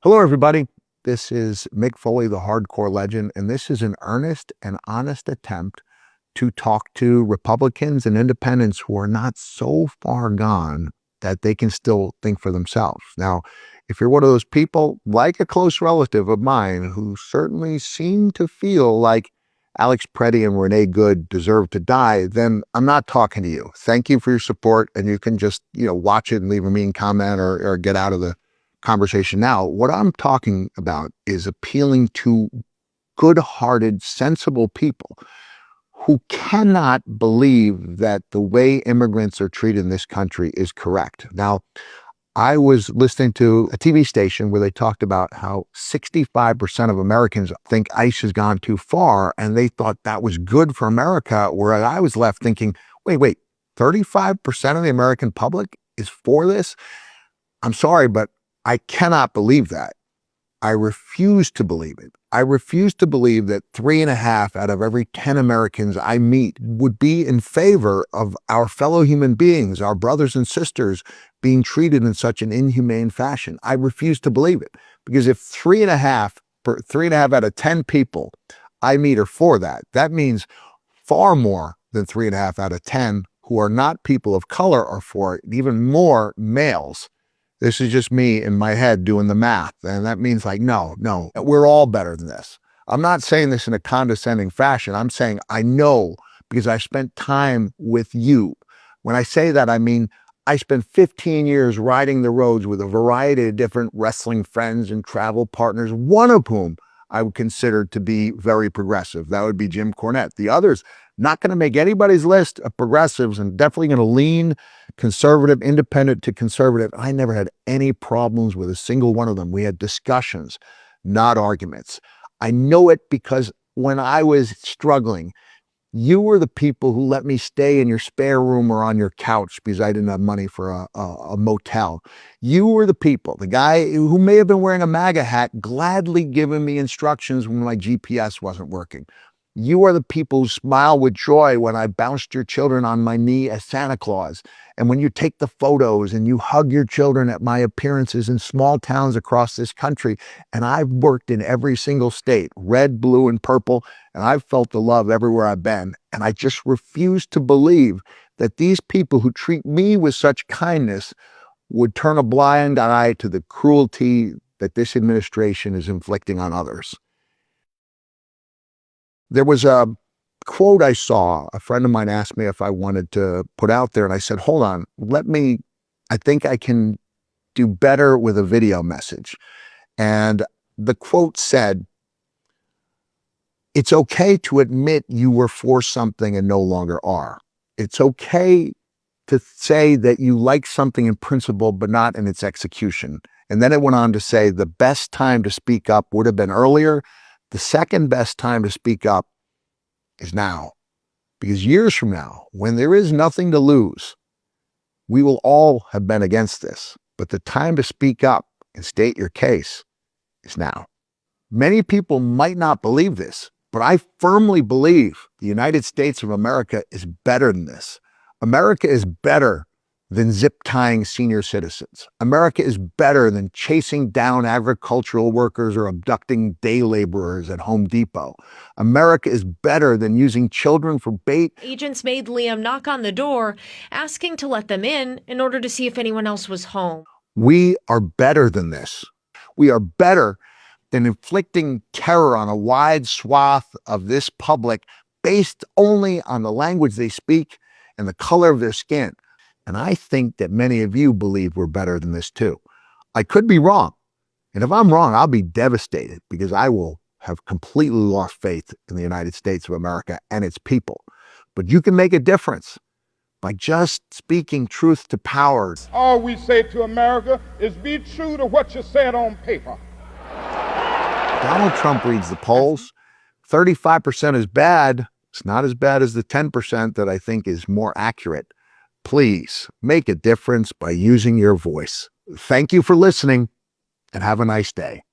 Hello, everybody. This is Mick Foley, the hardcore legend, and this is an earnest and honest attempt to talk to Republicans and independents who are not so far gone that they can still think for themselves. Now, if you're one of those people, like a close relative of mine, who certainly seem to feel like Alex Preddy and Renee Good deserve to die, then I'm not talking to you. Thank you for your support, and you can just, watch it and leave a mean comment or get out of the conversation now. What I'm talking about is appealing to good-hearted, sensible people who cannot believe that the way immigrants are treated in this country is correct. Now, I was listening to a TV station where they talked about how 65% of Americans think ICE has gone too far, and they thought that was good for America, whereas I was left thinking, wait, 35% of the American public is for this? I'm sorry, but I cannot believe that. I refuse to believe it. I refuse to believe that 3.5 out of every 10 Americans I meet would be in favor of our fellow human beings, our brothers and sisters, being treated in such an inhumane fashion. I refuse to believe it, because if 3.5 out of 10 people I meet are for that, that means far more than 3.5 out of 10 who are not people of color are for it, and even more males. This is just me in my head doing the math. And that means no, we're all better than this. I'm not saying this in a condescending fashion. I'm saying I know because I spent time with you. When I say that, I mean, I spent 15 years riding the roads with a variety of different wrestling friends and travel partners, one of whom I would consider to be very progressive. That would be Jim Cornette. The others, not going to make anybody's list of progressives and definitely going to lean conservative, independent to conservative. I never had any problems with a single one of them. We had discussions, not arguments. I know it because when I was struggling, you were the people who let me stay in your spare room or on your couch because I didn't have money for a motel. You were the people, the guy who may have been wearing a MAGA hat, gladly giving me instructions when my GPS wasn't working. You are the people who smile with joy when I bounced your children on my knee as Santa Claus. And when you take the photos and you hug your children at my appearances in small towns across this country. And I've worked in every single state, red, blue, and purple, and I've felt the love everywhere I've been. And I just refuse to believe that these people who treat me with such kindness would turn a blind eye to the cruelty that this administration is inflicting on others. There was a quote I saw. A friend of mine asked me if I wanted to put out there, and I said, hold on, I think I can do better with a video message. And the quote said, it's okay to admit you were for something and no longer are. It's okay to say that you like something in principle, but not in its execution. And then it went on to say the best time to speak up would have been earlier. The second best time to speak up is now, because years from now, when there is nothing to lose, we will all have been against this. But the time to speak up and state your case is now. Many people might not believe this, but I firmly believe the United States of America is better than this. America is better than zip-tying senior citizens. America is better than chasing down agricultural workers or abducting day laborers at Home Depot. America is better than using children for bait. Agents made Liam knock on the door, asking to let them in order to see if anyone else was home. We are better than this. We are better than inflicting terror on a wide swath of this public based only on the language they speak and the color of their skin. And I think that many of you believe we're better than this too. I could be wrong. And if I'm wrong, I'll be devastated because I will have completely lost faith in the United States of America and its people. But you can make a difference by just speaking truth to power. All we say to America is be true to what you said on paper. Donald Trump reads the polls. 35% is bad. It's not as bad as the 10% that I think is more accurate. Please make a difference by using your voice. Thank you for listening, and have a nice day.